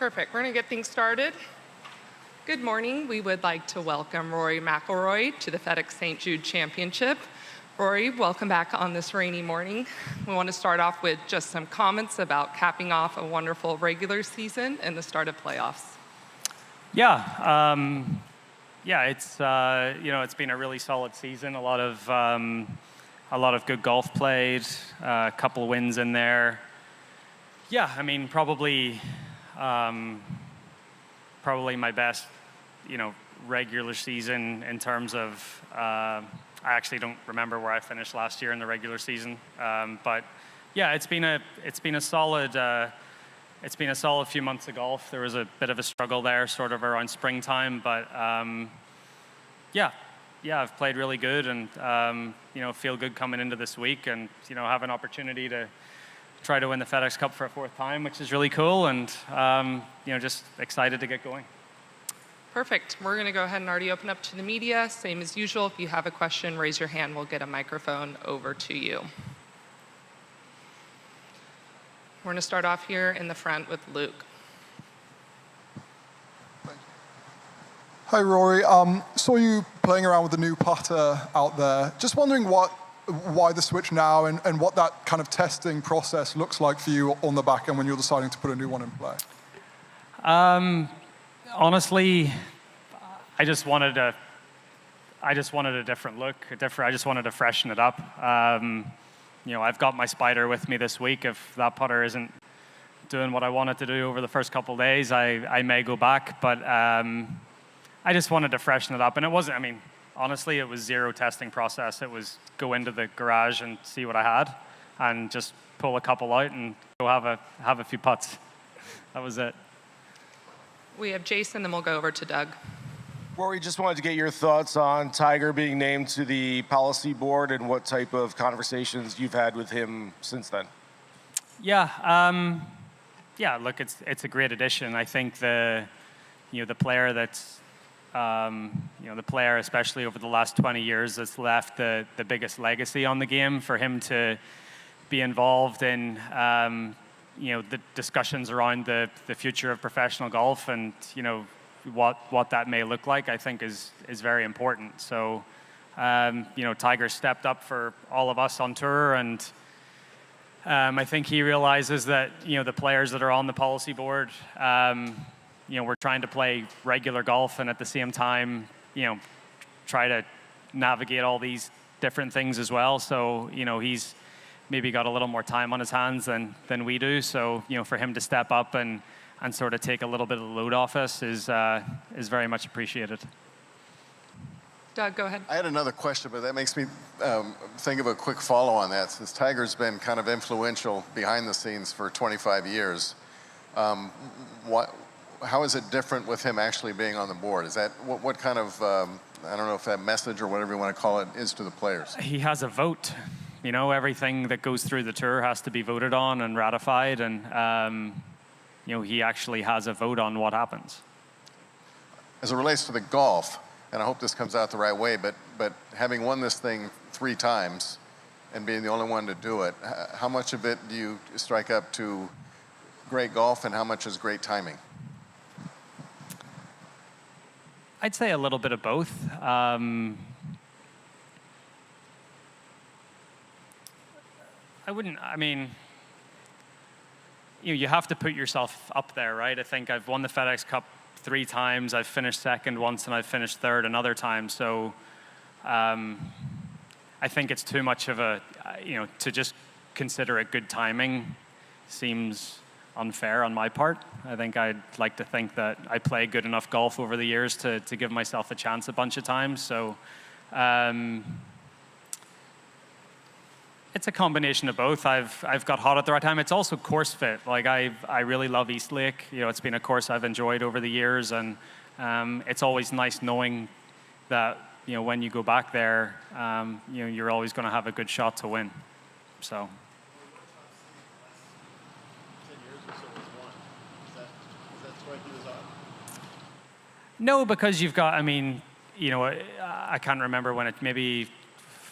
Perfect. We're going to get things started. Good morning. We would like to welcome Rory McIlroy to the FedEx St. Jude Championship. Rory, welcome back on this rainy morning. We want to start off with just some comments about capping off a wonderful regular season and the start of playoffs. It's been a really solid season. A lot of good golf played, a couple wins in there. Yeah, I mean, probably my best, regular season in terms of. I actually don't remember where I finished last year in the regular season, but yeah, it's been a solid few months of golf. There was a bit of a struggle there, sort of around springtime, but I've played really good, and feel good coming into this week, and have an opportunity to try to win the FedEx Cup for a fourth time, which is really cool, and just excited to get going. Perfect. We're going to go ahead and already open up to the media. Same as usual. If you have a question, raise your hand. We'll get a microphone over to you. We're going to start off here in the front with Luke. Hi, Rory. Saw you playing around with the new putter out there. Just wondering why the switch now, and what that kind of testing process looks like for you on the back end when you're deciding to put a new one in play. Honestly, I just wanted a different look. I just wanted to freshen it up. I've got my spider with me this week. If that putter isn't doing what I want it to do over the first couple of days, I may go back. But I just wanted to freshen it up. And it wasn't, honestly, it was zero testing process. It was go into the garage and see what I had and just pull a couple out and go have a few putts. That was it. We have Jason, then we'll go over to Doug. Rory, just wanted to get your thoughts on Tiger being named to the policy board and what type of conversations you've had with him since then. Look, it's a great addition. I think the player that's the player, especially over the last 20 years, that's left the biggest legacy on the game. For him to be involved in the discussions around the future of professional golf and what that may look like, I think is very important. So Tiger stepped up for all of us on tour, and I think he realizes that the players that are on the policy board, we're trying to play regular golf, and at the same time try to navigate all these different things as well. So he's maybe got a little more time on his hands than we do. So for him to step up and sort of take a little bit of the load off us is very much appreciated. Doug, go ahead. I had another question, but that makes me think of a quick follow on that. Since Tiger's been kind of influential behind the scenes for 25 years, how is it different with him actually being on the board? Is that what kind of I don't know if that message or whatever you want to call it is to the players? He has a vote. Everything that goes through the tour has to be voted on and ratified, and he actually has a vote on what happens. As it relates to the golf, and I hope this comes out the right way, but having won this thing 3 times and being the only one to do it, how much of it do you strike up to great golf, and how much is great timing? I'd say a little bit of both. You have to put yourself up there, right? I think I've won the FedEx Cup 3 times. I've finished second once, and I've finished third another time. So I think it's too much of to just consider it good timing seems unfair on my part. I think I'd like to think that I play good enough golf over the years to give myself a chance a bunch of times. So it's a combination of both. I've got hot at the right time. It's also course fit. Like I really love Eastlake. It's been a course I've enjoyed over the years, and it's always nice knowing that when you go back there, you're always going to have a good shot to win. So. No, because you've got. I can't remember when it maybe.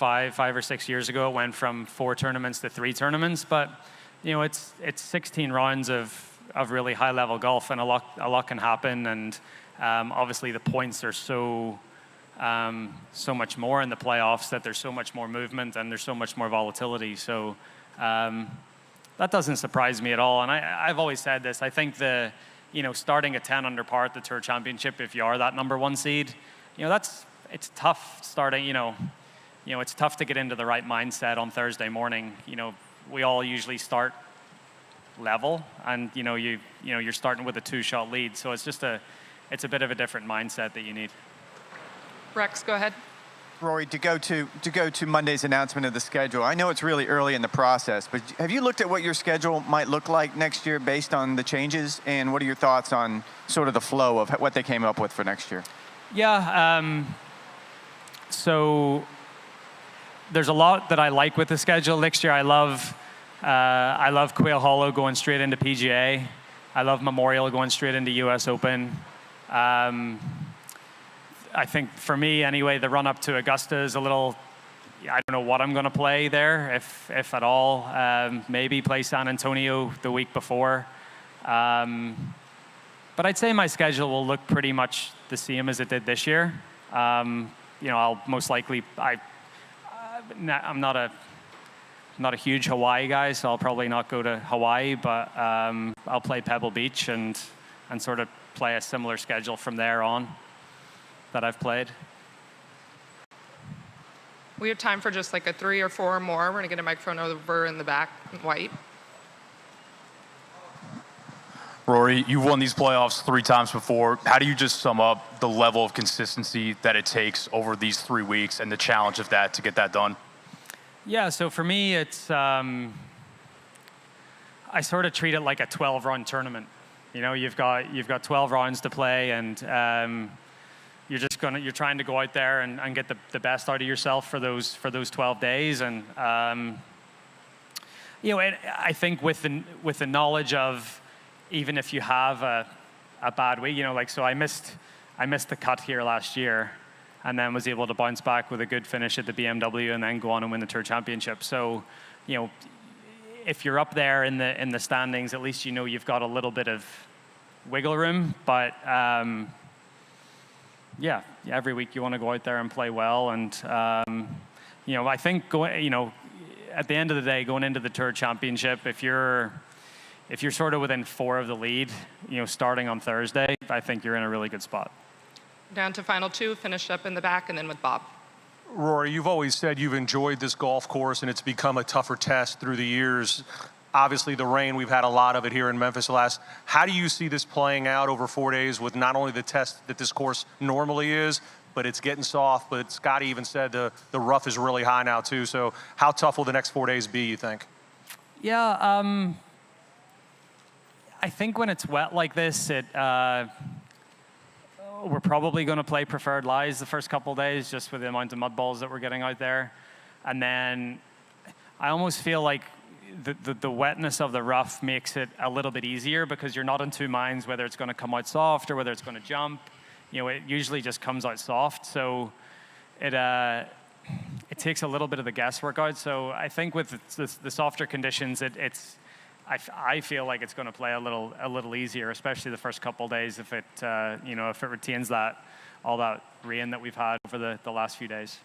5 or 6 years ago, it went from 4 tournaments to 3 tournaments, but it's 16 rounds of really high level golf, and a lot can happen. And obviously the points are so much more in the playoffs, that there's so much more movement and there's so much more volatility. So that doesn't surprise me at all. And I've always said this. I think starting at 10 under par at the Tour Championship, if you are that number one seed, it's tough starting. It's tough to get into the right mindset on Thursday morning. We all usually start level, and you're starting with a 2-shot lead. So it's a bit of a different mindset that you need. Rex, go ahead. Rory, to go to Monday's announcement of the schedule, I know it's really early in the process, but have you looked at what your schedule might look like next year based on the changes? And what are your thoughts on sort of the flow of what they came up with for next year? Yeah, so there's a lot that I like with the schedule next year. I love Quail Hollow going straight into PGA. I love Memorial going straight into US Open. I think for me anyway, the run up to Augusta is a little, I don't know what I'm going to play there, if at all. Maybe play San Antonio the week before. But I'd say my schedule will look pretty much the same as it did this year. I'll most likely, I'm not a huge Hawaii guy, so I'll probably not go to Hawaii, but I'll play Pebble Beach and sort of play a similar schedule from there on that I've played. We have time for just like a 3 or 4 more. We're going to get a microphone over in the back, white. Rory, you've won these playoffs 3 times before. How do you just sum up the level of consistency that it takes over these 3 weeks and the challenge of that to get that done? Yeah, so for me, it's I sort of treat it like a 12-run tournament. You've got 12 rounds to play, and you're trying to go out there and get the best out of yourself for those 12 days. And I think with the knowledge of, even if you have a bad week, so I missed the cut here last year, and then was able to bounce back with a good finish at the BMW, and then go on and win the Tour Championship. So, if you're up there in the standings, at least you've got a little bit of wiggle room. But every week you want to go out there and play well. And I think at the end of the day, going into the Tour Championship, if you're sort of within 4 of the lead, starting on Thursday, I think you're in a really good spot. Down to final 2, finished up in the back, and then with Bob. Rory, you've always said you've enjoyed this golf course, and it's become a tougher test through the years. Obviously, the rain, we've had a lot of it here in Memphis last. How do you see this playing out over 4 days with not only the test that this course normally is, but it's getting soft, but Scotty even said the rough is really high now too. So how tough will the next 4 days be, you think? Yeah, I think when it's wet like this, we're probably going to play preferred lies the first couple of days, just with the amount of mud balls that we're getting out there. And then I almost feel like the wetness of the rough makes it a little bit easier, because you're not in 2 minds whether it's going to come out soft or whether it's going to jump. It usually just comes out soft. So it takes a little bit of the guesswork out. So I think with the softer conditions, I feel like it's going to play a little easier, especially the first couple of days, if it retains all that rain that we've had over the last few days.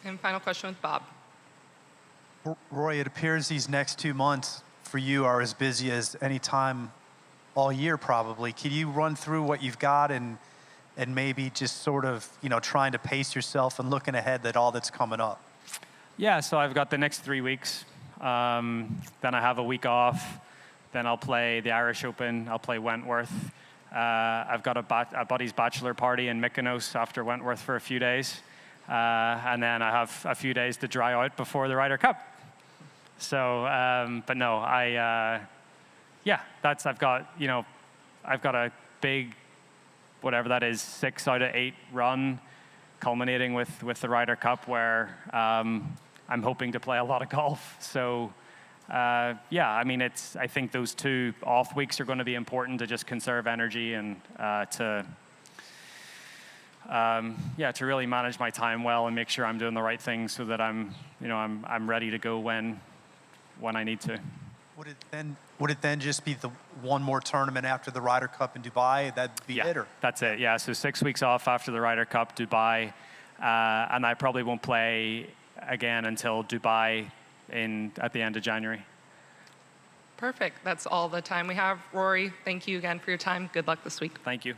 And final question with Bob. Roy, it appears these next 2 months for you are as busy as any time all year, probably. Can you run through what you've got and maybe just sort of trying to pace yourself and looking ahead at all that's coming up? Yeah, so I've got the next 3 weeks. Then I have a week off. Then I'll play the Irish Open. I'll play Wentworth. I've got a buddy's bachelor party in Mykonos after Wentworth for a few days. And then I have a few days to dry out before the Ryder Cup. So, but no, I've got a big, whatever that is, 6 out of 8 run, culminating with the Ryder Cup, where I'm hoping to play a lot of golf. So, I think those 2 off weeks are going to be important to just conserve energy and to really manage my time well and make sure I'm doing the right things so that I'm ready to go when I need to. Would it then just be the one more tournament after the Ryder Cup in Dubai? That'd be Yeah, it, or? that's it. Yeah, so 6 weeks off after the Ryder Cup, Dubai, and I probably won't play again until Dubai at the end of January. Perfect. That's all the time we have. Rory, thank you again for your time. Good luck this week. Thank you.